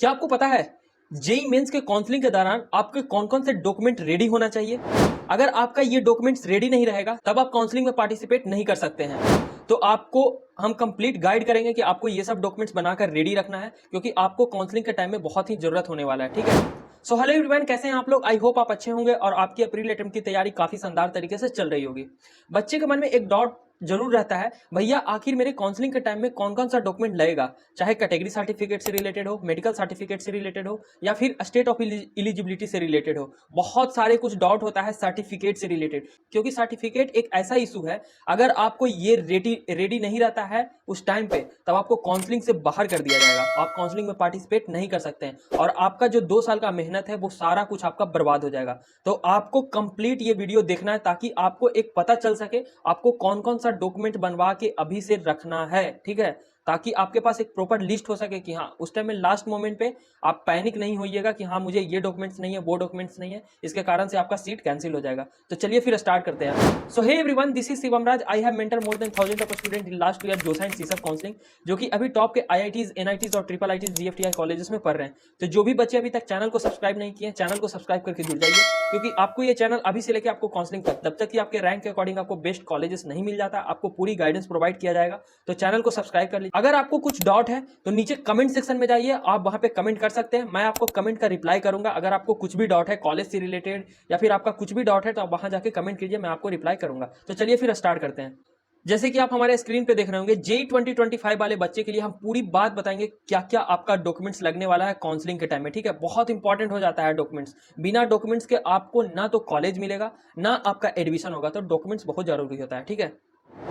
क्या आपको पता है जेई मेंस के काउंसलिंग के दौरान आपके कौन कौन से डॉक्यूमेंट रेडी होना चाहिए? अगर आपका ये डॉक्यूमेंट्स रेडी नहीं रहेगा तब आप काउंसलिंग में पार्टिसिपेट नहीं कर सकते हैं। तो आपको हम कंप्लीट गाइड करेंगे कि आपको ये सब डॉक्यूमेंट्स बनाकर रेडी रखना है, क्योंकि आपको काउंसलिंग के टाइम में बहुत ही जरूरत होने वाला है। ठीक है, सो हेलो एवरीवन, कैसे हैं आप लोग? आई होप आप अच्छे होंगे और आपकी अप्रैल अटेम्प्ट की तैयारी काफी शानदार तरीके से चल रही होगी। बच्चे के मन में एक डाउट जरूर रहता है, भैया आखिर मेरे काउंसलिंग के टाइम में कौन कौन सा डॉक्यूमेंट लगेगा, चाहे कैटेगरी सर्टिफिकेट से रिलेटेड हो, मेडिकल सर्टिफिकेट से रिलेटेड हो, या फिर स्टेट ऑफ एलिजिबिलिटी से रिलेटेड हो। बहुत सारे कुछ डाउट होता है सर्टिफिकेट से रिलेटेड, क्योंकि सर्टिफिकेट एक ऐसा इशू है, अगर आपको ये रेडी नहीं रहता है उस टाइम पे, तब आपको काउंसलिंग से बाहर कर दिया जाएगा, आप काउंसलिंग में पार्टिसिपेट नहीं कर सकते हैं और आपका जो 2 साल का मेहनत है वो सारा कुछ आपका बर्बाद हो जाएगा। तो आपको कंप्लीट ये वीडियो देखना है ताकि आपको एक पता चल सके आपको कौन कौन सा डॉक्यूमेंट बनवा के अभी से रखना है। ठीक है, ताकि आपके पास एक प्रॉपर लिस्ट हो सके कि हाँ उस टाइम में लास्ट मोमेंट पे आप पैनिक नहीं होइएगा कि हाँ मुझे ये डॉक्यूमेंट्स नहीं है, वो डॉक्यूमेंट्स नहीं है, इसके कारण से आपका सीट कैंसिल हो जाएगा। तो चलिए फिर स्टार्ट करते हैं। So hey everyone, this is Shivam Raj. I have mentor more than 1000 of student in last year JoSAA and CSAB counselling, जो कि अभी टॉप के आईआईटीज, एनआईटीज और ट्रिपल आईटीज, जीएफटीआई कॉलेजेस में पढ़ रहे हैं। तो जो भी बच्चे अभी तक चैनल को सब्सक्राइब नहीं किए, चैनल को सब्सक्राइब करके जुड़ जाइए, क्योंकि आपको ये चैनल अभी से लेकर आपको काउंसलिंग तक, तब तक कि आपके रैंक के अकॉर्डिंग आपको बेस्ट कॉलेजेस नहीं मिल जाता, आपको पूरी गाइडेंस प्रोवाइड किया जाएगा। तो चैनल को सब्सक्राइब कर लीजिए। अगर आपको कुछ डाउट है तो नीचे कमेंट सेक्शन में जाइए, आप वहां पे कमेंट कर सकते हैं, मैं आपको कमेंट का रिप्लाई करूंगा। अगर आपको कुछ भी डाउट है कॉलेज से रिलेटेड या फिर आपका कुछ भी डाउट है तो आप वहां जाके कमेंट कीजिए, मैं आपको रिप्लाई करूंगा। तो चलिए फिर स्टार्ट करते हैं। जैसे कि आप हमारे स्क्रीन पे देख रहे होंगे, जेई 2025 वाले बच्चे के लिए हम पूरी बात बताएंगे क्या क्या आपका डॉक्यूमेंट्स लगने वाला है काउंसलिंग के टाइम में। ठीक है, बहुत इंपॉर्टेंट हो जाता है डॉक्यूमेंट्स, बिना डॉक्यूमेंट्स के आपको ना तो कॉलेज मिलेगा ना आपका एडमिशन होगा, तो डॉक्यूमेंट्स बहुत जरूरी होता है। ठीक है,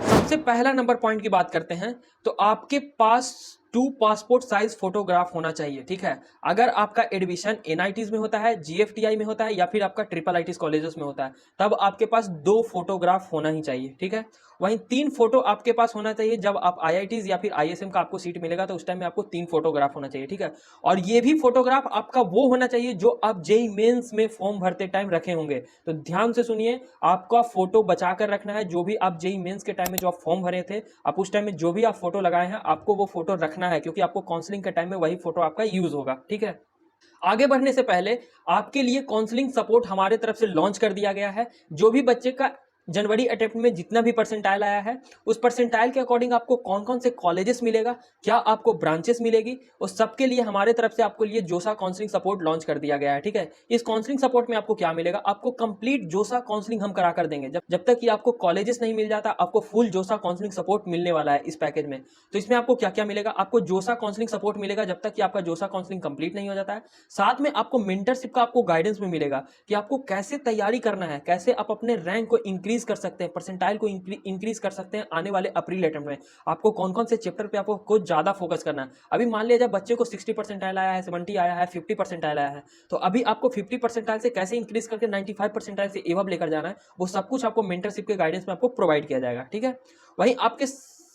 सबसे पहला नंबर पॉइंट की बात करते हैं, तो आपके पास 2 पासपोर्ट साइज फोटोग्राफ होना चाहिए। ठीक है, अगर आपका एडमिशन एनआईटीज में होता है, जीएफटीआई में होता है या फिर आपका ट्रिपल आईटीज कॉलेजेस में होता है, तब आपके पास 2 फोटोग्राफ होना ही चाहिए। ठीक है, वहीं 3 फोटो आपके पास होना चाहिए जब आप आईआईटीज या फिर आईएसएम का आपको सीट मिलेगा, तो उस टाइम में आपको 3 फोटोग्राफ होना चाहिए। ठीक है, और ये भी फोटोग्राफ आपका वो होना चाहिए जो आप जेई मेंस में फॉर्म भरते टाइम रखे होंगे। तो ध्यान से सुनिए, आपका फोटो बचा कर रखना है। जो भी आप जेई मेंस के टाइम में जो आप फॉर्म भरे थे, आप उस टाइम में जो भी आप फोटो लगाए हैं, आपको वो फोटो रखना है, क्योंकि आपको काउंसलिंग के टाइम में वही फोटो आपका यूज होगा। ठीक है, आगे बढ़ने से पहले आपके लिए काउंसलिंग सपोर्ट हमारे तरफ से लॉन्च कर दिया गया है। जो भी बच्चे का जनवरी अटेम्प्ट में जितना भी परसेंटाइल आया है, उस परसेंटाइल के अकॉर्डिंग आपको कौन कौन से कॉलेजेस मिलेगा, क्या आपको ब्रांचेस मिलेगी, उस सबके लिए हमारे तरफ से आपको लिए जोसा काउंसलिंग सपोर्ट लॉन्च कर दिया गया है। ठीक है, इस काउंसलिंग सपोर्ट में आपको क्या मिलेगा, आपको कंप्लीट जोसा काउंसलिंग हम करा कर देंगे। जब तक कि आपको कॉलेजेस नहीं मिल जाता, आपको फुल जोसा काउंसलिंग सपोर्ट मिलने वाला है इस पैकेज में। तो इसमें आपको क्या क्या मिलेगा, आपको जोसा काउंसलिंग सपोर्ट मिलेगा जब तक कि आपका जोसा काउंसलिंग कंप्लीट नहीं हो जाता है। साथ में आपको मेंटरशिप का आपको गाइडेंस भी मिलेगा कि आपको कैसे तैयारी करना है, कैसे आप अपने रैंक को इंक्रीज कर सकते हैं, परसेंटाइल को इंक्रीज कर सकते हैं आने वाले अप्रैल अटेम्प्ट में। आपको कौन कौन से चैप्टर पे आपको कुछ ज्यादा फोकस करना है। अभी मान लिया जब बच्चे को 60 परसेंटाइल आया है, 70 आया है, 50 परसेंटाइल आया है, तो अभी आपको 50 परसेंटाइल से कैसे इंक्रीज करके 95 परसेंटाइल से एवब लेकर जाना है, वो सब कुछ आपको मेंटरशिप के गाइडेंस में आपको प्रोवाइड किया जाएगा। ठीक है, वहीं आपके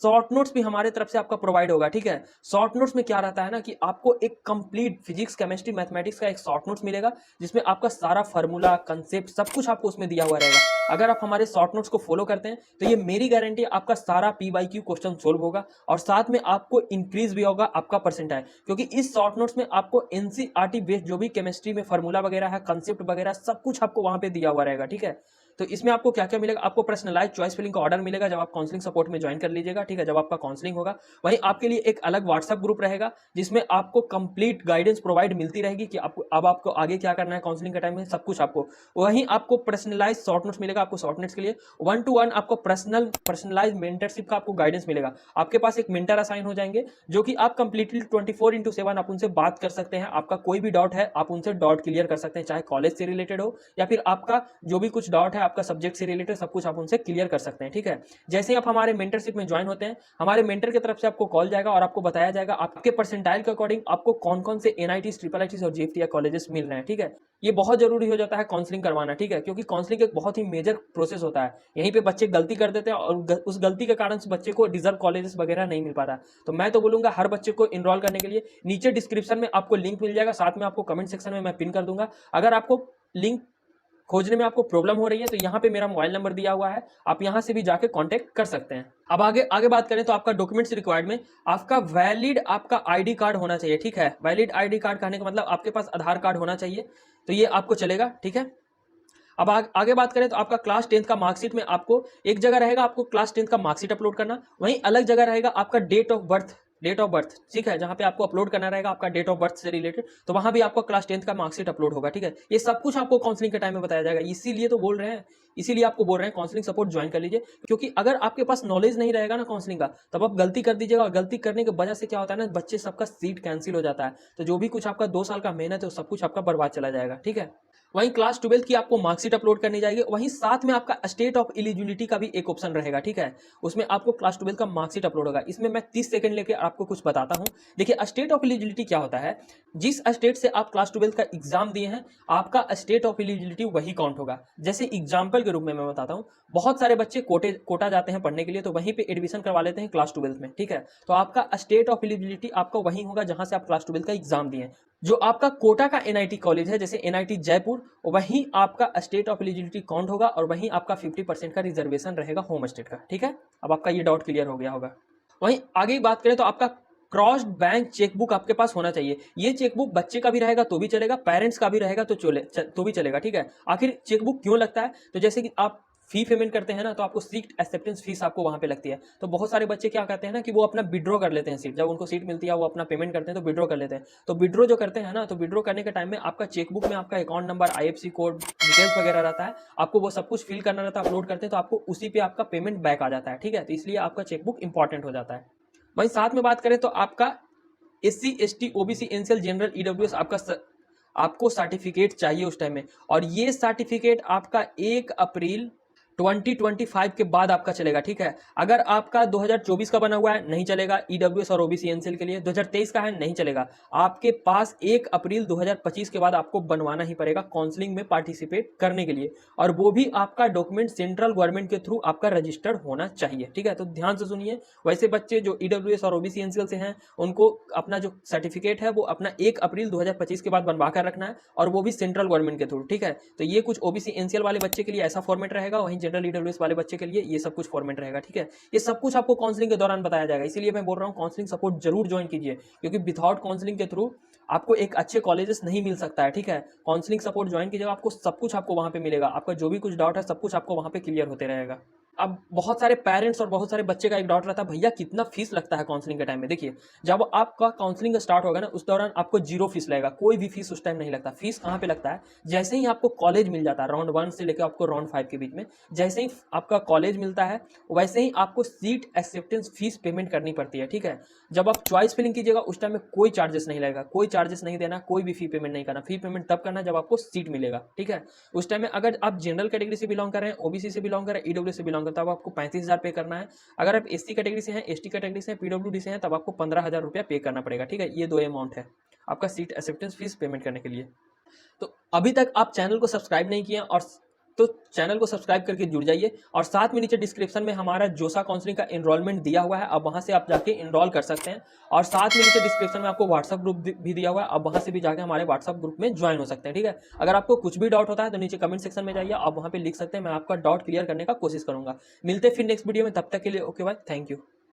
शॉर्ट नोट्स भी हमारे तरफ से आपका प्रोवाइड होगा। ठीक है, शॉर्ट नोट्स में क्या रहता है ना कि आपको एक कंप्लीट फिजिक्स, केमिस्ट्री, मैथमेटिक्स का एक शॉर्ट नोट्स मिलेगा, जिसमें आपका सारा फार्मूला, कंसेप्ट सब कुछ आपको उसमें दिया हुआ रहेगा। अगर आप हमारे शॉर्ट नोट्स को फॉलो करते हैं तो ये मेरी गारंटी, आपका सारा पीवाईक्यू क्वेश्चन सोल्व होगा और साथ में आपको इंक्रीज भी होगा आपका परसेंटाइल, क्योंकि इस शॉर्ट नोट्स में आपको एनसीईआरटी बेस्ड जो भी केमिस्ट्री में फार्मूला वगैरह है, कंसेप्ट वगैरह सब कुछ आपको वहां पे दिया हुआ रहेगा। ठीक है, तो इसमें आपको क्या क्या मिलेगा, आपको पर्सनलाइज चॉइस फिलिंग का ऑर्डर मिलेगा जब आप काउंसलिंग सपोर्ट में ज्वाइन कर लीजिएगा। ठीक है, जब आपका काउंसलिंग होगा, वहीं आपके लिए एक अलग व्हाट्सएप ग्रुप रहेगा जिसमें आपको कंप्लीट गाइडेंस प्रोवाइड मिलती रहेगी कि आपको अब आपको आगे क्या करना है काउंसलिंग के टाइम में, सब कुछ आपको। वहीं आपको पर्सनलाइज शॉर्ट नोट्स मिलेगा, आपको शॉर्ट नोट्स के लिए 1-to-1 आपको पर्सनलाइज मेंटरशिप का आपको गाइडेंस मिलेगा। आपके पास एक मेंटर असाइन हो जाएंगे जो कि आप कंप्लीटली 24/7 आप उनसे बात कर सकते हैं। आपका कोई भी डाउट है आप उनसे डाउट क्लियर कर सकते हैं, चाहे कॉलेज से रिलेटेड हो या फिर आपका जो भी कुछ डाउट है आपका सब्जेक्ट से रिलेटेड, सब कुछ आप उनसे क्लियर कर सकते हैं। ठीक है, जैसे ही आप हमारे मेंटरशिप में ज्वाइन होते हैं, हमारे मेंटर की तरफ से आपको कॉल जाएगा और आपको बताया जाएगा आपके परसेंटाइल के अकॉर्डिंग आपको कौन कौन से एनआईटीज, ट्रिपल आईटीज और जीएफटीआई कॉलेजेस मिल रहे हैं। ठीक है, ये बहुत जरूरी हो जाता है काउंसलिंग करवाना। ठीक है, क्योंकि काउंसलिंग एक बहुत ही मेजर प्रोसेस होता है, यहीं पे बच्चे गलती कर देते हैं और उस गलती के कारण से बच्चे को डिजर्व कॉलेजेस वगैरह नहीं मिल पाता। तो मैं तो बोलूंगा हर बच्चे को इनरोल करने के लिए नीचे डिस्क्रिप्शन में आपको लिंक मिल जाएगा, साथ में आपको कमेंट सेक्शन में मैं पिन कर दूंगा। अगर आपको लिंक खोजने में आपको प्रॉब्लम हो रही है तो यहाँ पे मेरा मोबाइल नंबर दिया हुआ है, आप यहाँ से भी जाके कांटेक्ट कर सकते हैं। अब आगे बात करें तो आपका डॉक्यूमेंट्स रिक्वायर्ड में आपका वैलिड आपका आईडी कार्ड होना चाहिए, ठीक है। वैलिड आईडी कार्ड कहने का मतलब आपके पास आधार कार्ड होना चाहिए, तो ये आपको चलेगा, ठीक है। अब आगे बात करें तो आपका क्लास 10th का मार्कशीट में आपको एक जगह रहेगा आपको क्लास 10th का मार्कशीट अपलोड करना, वहीं अलग जगह रहेगा आपका डेट ऑफ बर्थ, ठीक है, जहां पे आपको अपलोड करना रहेगा आपका डेट ऑफ बर्थ से रिलेटेड, तो वहां भी आपको क्लास 10th का मार्कशीट अपलोड होगा, ठीक है। ये सब कुछ आपको काउंसलिंग के टाइम में बताया जाएगा, इसीलिए तो बोल रहे हैं, इसीलिए आपको बोल रहे हैं काउंसलिंग सपोर्ट ज्वाइन कर लीजिए, क्योंकि अगर आपके पास नॉलेज नहीं रहेगा ना काउंसलिंग का, तब आप गलती कर दीजिएगा, और गलती करने की वजह से क्या होता है ना, बच्चे सबका सीट कैंसिल हो जाता है, तो जो भी कुछ आपका 2 साल का मेहनत है वो सब कुछ आपका बर्बाद चला जाएगा, ठीक है। वहीं क्लास 12th की आपको मार्कशीट अपलोड करनी जाएगी, वहीं साथ में आपका स्टेट ऑफ एलिजिबिलिटी का भी एक ऑप्शन रहेगा, ठीक है। उसमें आपको क्लास 12th का मार्कशीट अपलोड होगा। इसमें मैं 30 सेकंड लेके आपको कुछ बताता हूं। देखिए स्टेट ऑफ एलिजिबिलिटी क्या होता है, जिस स्टेट से आप क्लास 12th का एग्जाम दिए हैं आपका स्टेट ऑफ एलिजिबिलिटी वही काउंट होगा। जैसे एग्जाम्पल के रूप में मैं बताता हूँ, बहुत सारे बच्चे कोटा जाते हैं पढ़ने के लिए, तो वहीं पे एडमिशन करवा लेते हैं क्लास 12th में, ठीक है। तो आपका स्टेट ऑफ एलिजिबिलिटी आपका वही होगा जहां से आप क्लास 12th का एग्जाम दिए। जो आपका कोटा का एनआईटी कॉलेज है, जैसे एनआईटी जयपुर, वहीं आपका स्टेट ऑफ एलिजिबिलिटी काउंट होगा, और वहीं आपका 50% का रिजर्वेशन रहेगा होम स्टेट का, ठीक है। अब आपका ये डाउट क्लियर हो गया होगा। वहीं आगे बात करें तो आपका क्रॉस्ड बैंक चेकबुक आपके पास होना चाहिए। ये चेकबुक बच्चे का भी रहेगा तो भी चलेगा, पेरेंट्स का भी रहेगा तो भी चलेगा, ठीक है। आखिर चेकबुक क्यों लगता है, तो जैसे कि आप फी पेमेंट करते हैं ना, तो आपको सीट एक्सेप्टेंस फीस आपको वहां पे लगती है, तो बहुत सारे बच्चे क्या करते हैं ना कि वो अपना विड्रॉ कर लेते हैं सीट, जब उनको सीट मिलती है वो अपना पेमेंट करते हैं तो विड्रॉ कर लेते हैं। तो विड्रॉ जो करते हैं ना, तो विड्रॉ करने के टाइम में आपका चेकबुक में आपका account number, IFSC code, details वगैरह रहता है, आपको वो सब कुछ फिल करना रहता है, अपलोड करते हैं तो आपको उसी पे आपका पेमेंट बैक आ जाता है, ठीक है। तो इसलिए आपका चेकबुक इंपॉर्टेंट हो जाता है। वहीं साथ में बात करें तो आपका SC ST OBC NCL general EWS आपको सर्टिफिकेट चाहिए उस टाइम में, और ये सर्टिफिकेट आपका 1 अप्रैल 2025 के बाद आपका चलेगा, ठीक है। अगर आपका 2024 का बना हुआ है नहीं चलेगा, ईडब्ल्यूएस और ओबीसी एनसीएल के लिए। 2023 का है नहीं चलेगा, आपके पास 1 अप्रैल 2025 के बाद आपको बनवाना ही पड़ेगा काउंसलिंग में पार्टिसिपेट करने के लिए, और वो भी आपका डॉक्यूमेंट सेंट्रल गवर्नमेंट के थ्रू आपका रजिस्टर्ड होना चाहिए, ठीक है। तो ध्यान से सुनिए, वैसे बच्चे जो ईडब्ल्यूएस और ओबीसी एनसीएल से हैं उनको अपना जो सर्टिफिकेट है वो अपना 1 अप्रैल 2025 के बाद बनवा कर रखना है, और वो भी सेंट्रल गवर्नमेंट के थ्रू, ठीक है। तो ये कुछ ओबीसी एनसीएल वाले बच्चे के लिए ऐसा फॉर्मेट रहेगा, वहीं जनरल ईडब्ल्यूएस वाले बच्चे के लिए ये सब कुछ फॉर्मेट रहेगा, ठीक है। ये सब कुछ आपको काउंसलिंग के दौरान बताया जाएगा, इसीलिए मैं बोल रहा हूँ काउंसलिंग सपोर्ट जरूर ज्वाइन कीजिए, क्योंकि विदाउट काउंसलिंग के थ्रू आपको एक अच्छे कॉलेजेस नहीं मिल सकता है, ठीक है। काउंसलिंग सपोर्ट ज्वाइन कीजिएगा, आपको सब कुछ आपको वहां पे मिलेगा, आपका जो भी कुछ डाउट है सब कुछ आपको वहां पे क्लियर होते रहेगा। अब बहुत सारे पेरेंट्स और बहुत सारे बच्चे का एक डाउट रहता है, भैया कितना फीस लगता है काउंसलिंग के टाइम में। देखिए जब आपका काउंसलिंग स्टार्ट होगा ना, उस दौरान आपको 0 फीस लगेगा, कोई भी फीस उस टाइम नहीं लगता। फीस कहाँ पे लगता है, जैसे ही आपको कॉलेज मिल जाता है, राउंड 1 से लेकर आपको राउंड 5 के बीच में जैसे ही आपका कॉलेज मिलता है, वैसे ही आपको सीट एक्सेप्टेंस फीस पेमेंट करनी पड़ती है, ठीक है। जब आप चॉइस फिलिंग कीजिएगा उस टाइम में कोई चार्जेस नहीं लगेगा, कोई चार्जेस नहीं देना, कोई भी फी पेमेंट नहीं करना। फी पेमेंट तब करना जब आपको सीट मिलेगा, ठीक है। उस टाइम में अगर आप जनरल कैटेगरी से बिलोंग कर रहे हैं, ओबीसी से बिलोंग कर रहे हैं, ईडब्ल्यू से बिलोंग करते हैं, तब आपको 35,000 पे करना है। अगर आप एससी कैटेगरी से हैं, एसटी कैटेगरी से हैं, पीडब्ल्यूडी से हैं, तब आपको 15,000 रुपया पे करना पड़ेगा, ठीक है। ये 2 अमाउंट है आपका सीट एक्सेप्टेंस फीस पेमेंट करने के लिए। तो अभी तक आप चैनल को सब्सक्राइब नहीं किए और तो चैनल को सब्सक्राइब करके जुड़ जाइए, और साथ में नीचे डिस्क्रिप्शन में हमारा जोसा काउंसलिंग का एनरोलमेंट दिया हुआ है, अब वहां से आप जाके इनरोल कर सकते हैं। और साथ में नीचे डिस्क्रिप्शन में आपको व्हाट्सअप ग्रुप भी दिया हुआ है, अब वहां से भी जाके हमारे व्हाट्सअप ग्रुप में ज्वाइन हो सकते हैं, ठीक है। अगर आपको कुछ भी डाउट होता है तो नीचे कमेंट सेक्शन में जाइए, आप वहां पे लिख सकते हैं, मैं आपका डाउट क्लियर करने का कोशिश करूंगा। मिलते फिर नेक्स्ट वीडियो में, तब तक के लिए ओके बाय, थैंक यू।